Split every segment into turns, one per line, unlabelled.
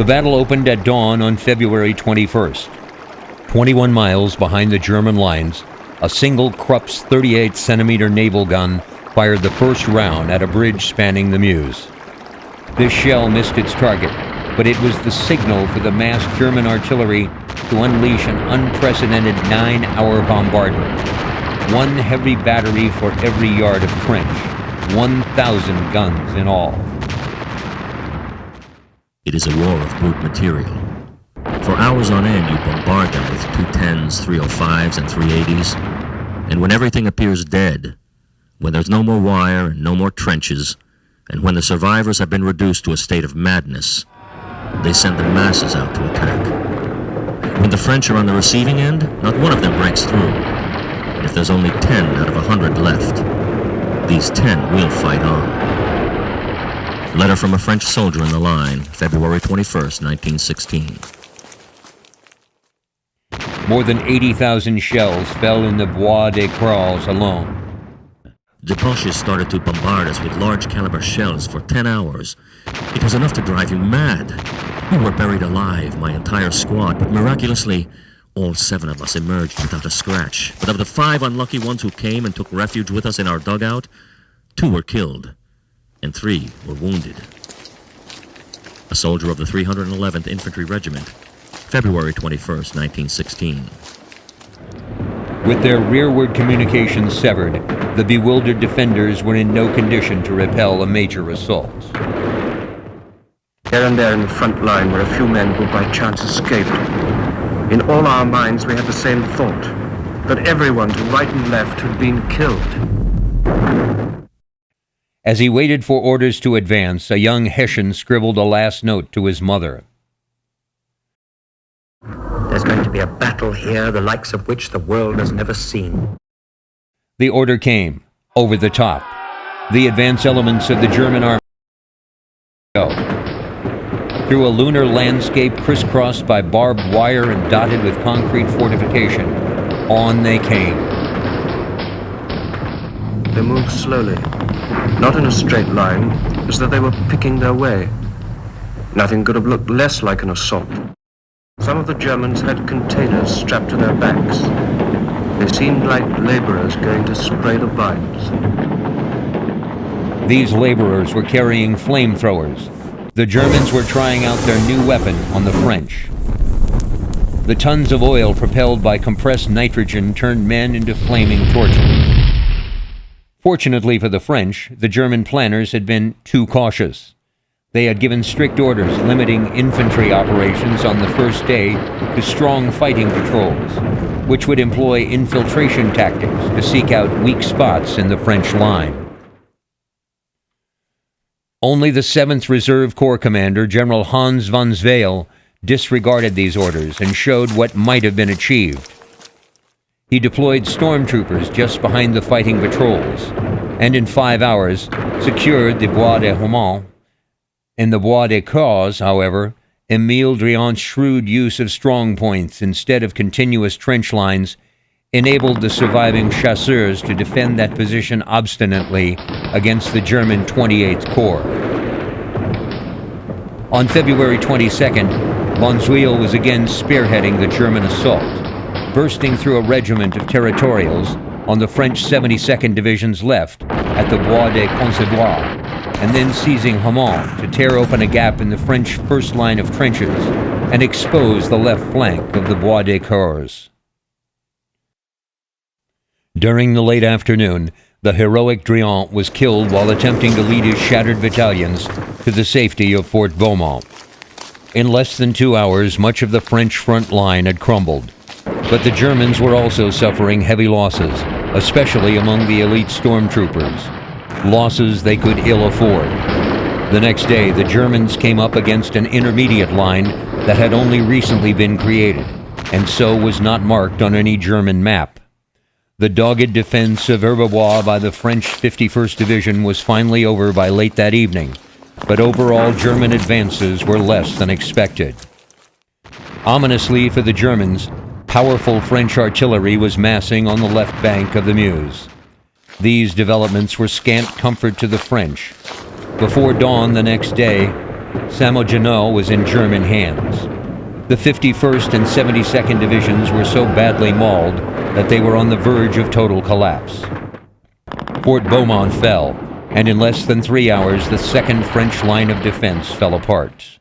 battle opened at dawn on February 21st. 21 miles behind the German lines, a single Krupp's 38-centimeter naval gun fired the first round at a bridge spanning the Meuse. This shell missed its target, but it was the signal for the massed German artillery to unleash an unprecedented 9-hour bombardment. One heavy battery for every yard of trench, 1,000 guns in all.
It is a war of brute material. For hours on end, you bombard them with 210s, 305s, and 380s, and when everything appears dead, when there's no more wire and no more trenches, and when the survivors have been reduced to a state of madness, they send the masses out to attack. When the French are on the receiving end, not one of them breaks through. And if there's only 10 out of 100 left, these 10 will fight on. Letter from a French soldier in the line, February 21st, 1916.
More than 80,000 shells fell in the Bois des Craux alone.
The Boches started to bombard us with large caliber shells for 10 hours. It was enough to drive you mad. We were buried alive, my entire squad, but miraculously, all 7 of us emerged without a scratch. But of the 5 unlucky ones who came and took refuge with us in our dugout, 2 were killed, and 3 were wounded. A soldier of the 311th Infantry Regiment, February 21st, 1916.
With their rearward communications severed, the bewildered defenders were in no condition to repel a major assault.
Here and there in the front line were a few men who by chance escaped. In all our minds we had the same thought, that everyone to right and left had been killed.
As he waited for orders to advance, a young Hessian scribbled a last note to his mother.
There's going to be a battle here, the likes of which the world has never seen.
The order came, over the top. The advance elements of the German army go. Through a lunar landscape crisscrossed by barbed wire and dotted with concrete fortification, on they came.
They moved slowly, not in a straight line, as though they were picking their way. Nothing could have looked less like an assault. Some of the Germans had containers strapped to their backs. They seemed like laborers going to spray the vines.
These laborers were carrying flamethrowers. The Germans were trying out their new weapon on the French. The tons of oil propelled by compressed nitrogen turned men into flaming torches. Fortunately for the French, the German planners had been too cautious. They had given strict orders limiting infantry operations on the first day to strong fighting patrols, which would employ infiltration tactics to seek out weak spots in the French line. Only the 7th Reserve Corps commander, General Hans von Zweil, disregarded these orders and showed what might have been achieved. He deployed stormtroopers just behind the fighting patrols, and in 5 hours secured the Bois de Haumont. In the Bois des Craux, however, Émile Driant's shrewd use of strong points instead of continuous trench lines enabled the surviving chasseurs to defend that position obstinately against the German 28th Corps. On February 22nd, von Zweil was again spearheading the German assault, bursting through a regiment of territorials on the French 72nd Division's left at the Bois des Concevois, and then seizing Haumont to tear open a gap in the French first line of trenches and expose the left flank of the Bois des Craux. During the late afternoon, the heroic Driant was killed while attempting to lead his shattered battalions to the safety of Fort Beaumont. In less than 2 hours, much of the French front line had crumbled. But the Germans were also suffering heavy losses, especially among the elite stormtroopers. Losses they could ill afford. The next day, the Germans came up against an intermediate line that had only recently been created, and so was not marked on any German map. The dogged defense of Herbevois by the French 51st Division was finally over by late that evening, but overall German advances were less than expected. Ominously for the Germans, powerful French artillery was massing on the left bank of the Meuse. These developments were scant comfort to the French. Before dawn the next day, Samogeno was in German hands. The 51st and 72nd Divisions were so badly mauled that they were on the verge of total collapse. Fort Beaumont fell, and in less than 3 hours, the second French line of defense fell apart.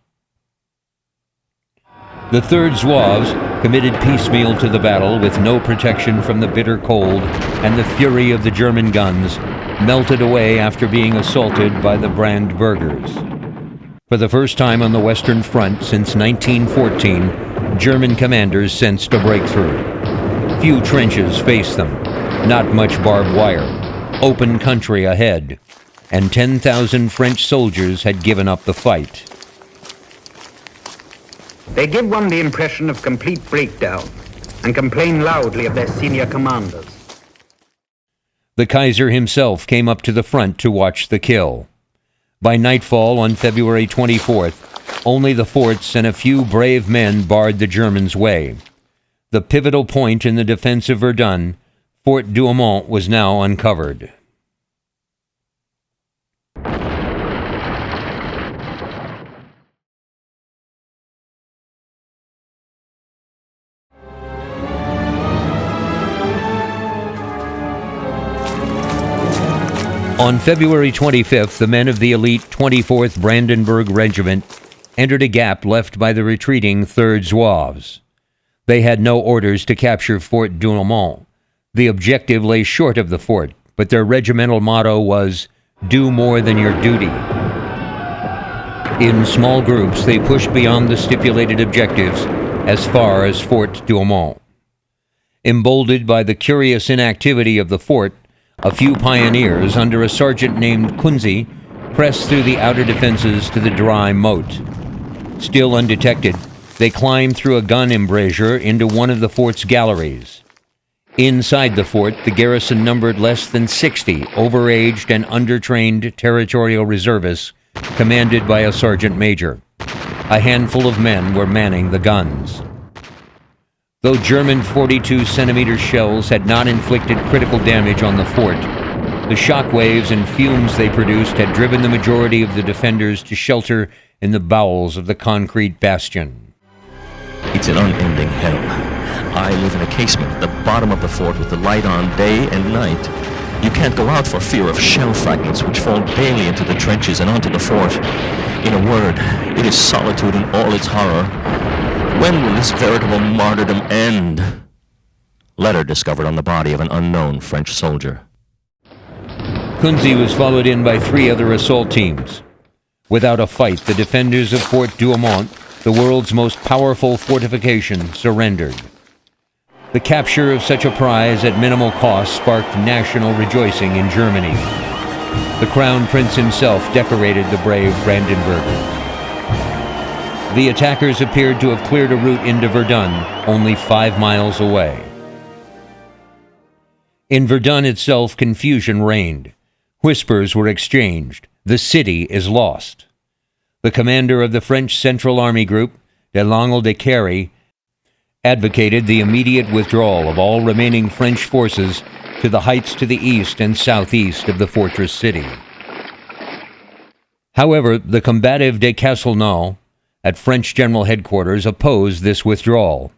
The 3rd Zouaves committed piecemeal to the battle with no protection from the bitter cold, and the fury of the German guns melted away after being assaulted by the Brandbergers. For the first time on the Western Front since 1914, German commanders sensed a breakthrough. Few trenches faced them, not much barbed wire, open country ahead, and 10,000 French soldiers had given up the fight.
They give one the impression of complete breakdown and complain loudly of their senior commanders.
The Kaiser himself came up to the front to watch the kill. By nightfall on February 24th, only the forts and a few brave men barred the Germans' way. The pivotal point in the defense of Verdun, Fort Douaumont, was now uncovered. On February 25th, the men of the elite 24th Brandenburg Regiment entered a gap left by the retreating 3rd Zouaves. They had no orders to capture Fort Douaumont. The objective lay short of the fort, but their regimental motto was, "Do more than your duty." In small groups, they pushed beyond the stipulated objectives as far as Fort Douaumont. Emboldened by the curious inactivity of the fort, a few pioneers, under a sergeant named Kunze, pressed through the outer defenses to the dry moat. Still undetected, they climbed through a gun embrasure into one of the fort's galleries. Inside the fort, the garrison numbered less than 60 overaged and undertrained territorial reservists, commanded by a sergeant major. A handful of men were manning the guns. Though German 42-centimeter shells had not inflicted critical damage on the fort, the shock waves and fumes they produced had driven the majority of the defenders to shelter in the bowels of the concrete bastion.
It's an unending hell. I live in a casement at the bottom of the fort with the light on day and night. You can't go out for fear of shell fragments which fall daily into the trenches and onto the fort. In a word, it is solitude in all its horror. When will this veritable martyrdom end? Letter discovered on the body of an unknown French soldier.
Kunze was followed in by 3 other assault teams. Without a fight, the defenders of Fort Douaumont, the world's most powerful fortification, surrendered. The capture of such a prize at minimal cost sparked national rejoicing in Germany. The Crown Prince himself decorated the brave Brandenburgers. The attackers appeared to have cleared a route into Verdun, only 5 miles away. In Verdun itself, confusion reigned. Whispers were exchanged. The city is lost. The commander of the French Central Army Group, de Langle de Carry, advocated the immediate withdrawal of all remaining French forces to the heights to the east and southeast of the fortress city. However, the combative de Castelnau at French General Headquarters opposed this withdrawal.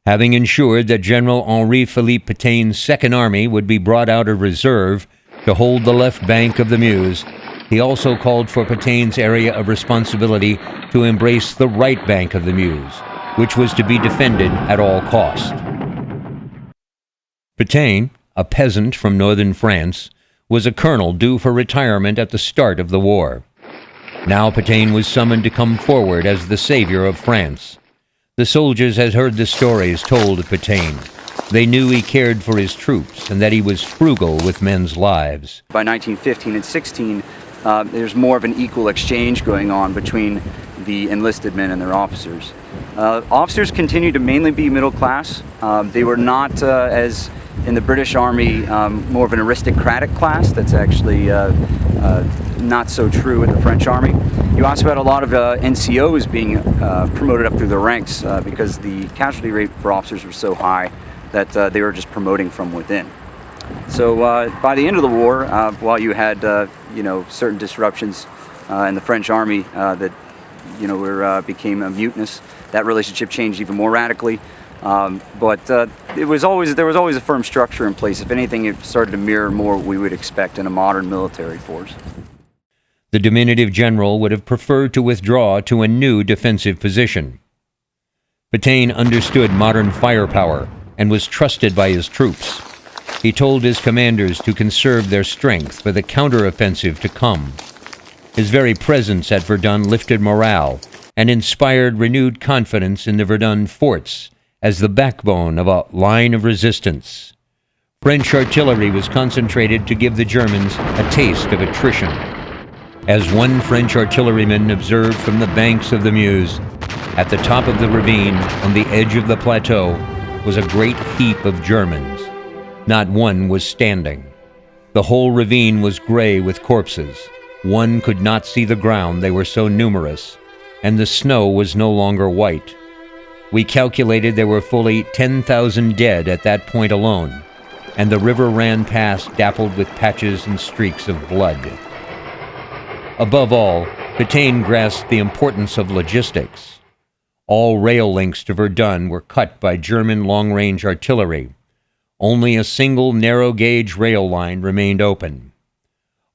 Having ensured that General Henri-Philippe Petain's Second Army would be brought out of reserve to hold the left bank of the Meuse, he also called for Petain's area of responsibility to embrace the right bank of the Meuse, which was to be defended at all cost. Petain, a peasant from northern France, was a colonel due for retirement at the start of the war. Now Petain was summoned to come forward as the savior of France. The soldiers had heard the stories told of Petain. They knew he cared for his troops and that he was frugal with men's lives.
By 1915 and 16, there's more of an equal exchange going on between the enlisted men and their officers. Officers continued to mainly be middle class. They were not, as in the British Army, more of an aristocratic class. That's actually not so true in the French Army. You also had a lot of NCOs being promoted up through the ranks because the casualty rate for officers was so high that they were just promoting from within. So by the end of the war, while you had certain disruptions in the French Army that became mutinous. That relationship changed even more radically. But there was always a firm structure in place. If anything, it started to mirror more what we would expect in a modern military force.
The diminutive general would have preferred to withdraw to a new defensive position. Pétain understood modern firepower and was trusted by his troops. He told his commanders to conserve their strength for the counteroffensive to come. His very presence at Verdun lifted morale and inspired renewed confidence in the Verdun forts as the backbone of a line of resistance. French artillery was concentrated to give the Germans a taste of attrition. As one French artilleryman observed from the banks of the Meuse, at the top of the ravine on the edge of the plateau was a great heap of Germans. Not one was standing. The whole ravine was gray with corpses. One could not see the ground, they were so numerous, and the snow was no longer white. We calculated there were fully 10,000 dead at that point alone, and the river ran past dappled with patches and streaks of blood. Above all, Pétain grasped the importance of logistics. All rail links to Verdun were cut by German long-range artillery. Only a single narrow-gauge rail line remained open.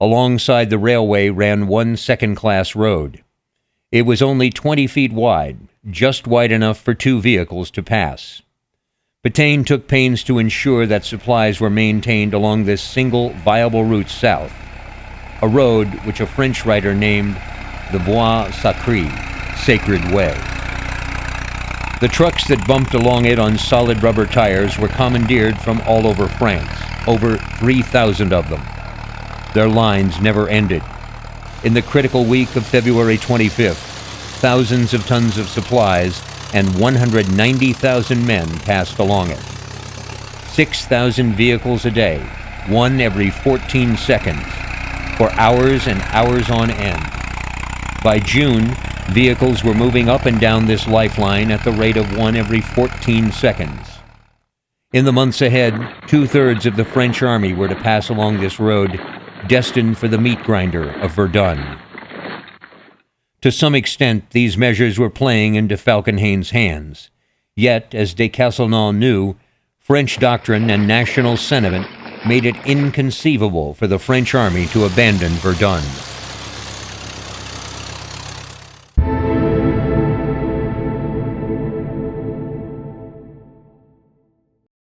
Alongside the railway ran one second-class road. It was only 20 feet wide, just wide enough for two vehicles to pass. Pétain took pains to ensure that supplies were maintained along this single viable route south, a road which a French writer named the Voie Sacrée, Sacred Way. The trucks that bumped along it on solid rubber tires were commandeered from all over France, over 3,000 of them. Their lines never ended. In the critical week of February 25th, thousands of tons of supplies and 190,000 men passed along it. 6,000 vehicles a day, one every 14 seconds, for hours and hours on end. By June, vehicles were moving up and down this lifeline at the rate of one every 14 seconds. In the months ahead, 2/3 of the French army were to pass along this road, destined for the meat grinder of Verdun. To some extent, these measures were playing into Falkenhayn's hands. Yet, as de Castelnau knew, French doctrine and national sentiment made it inconceivable for the French army to abandon Verdun.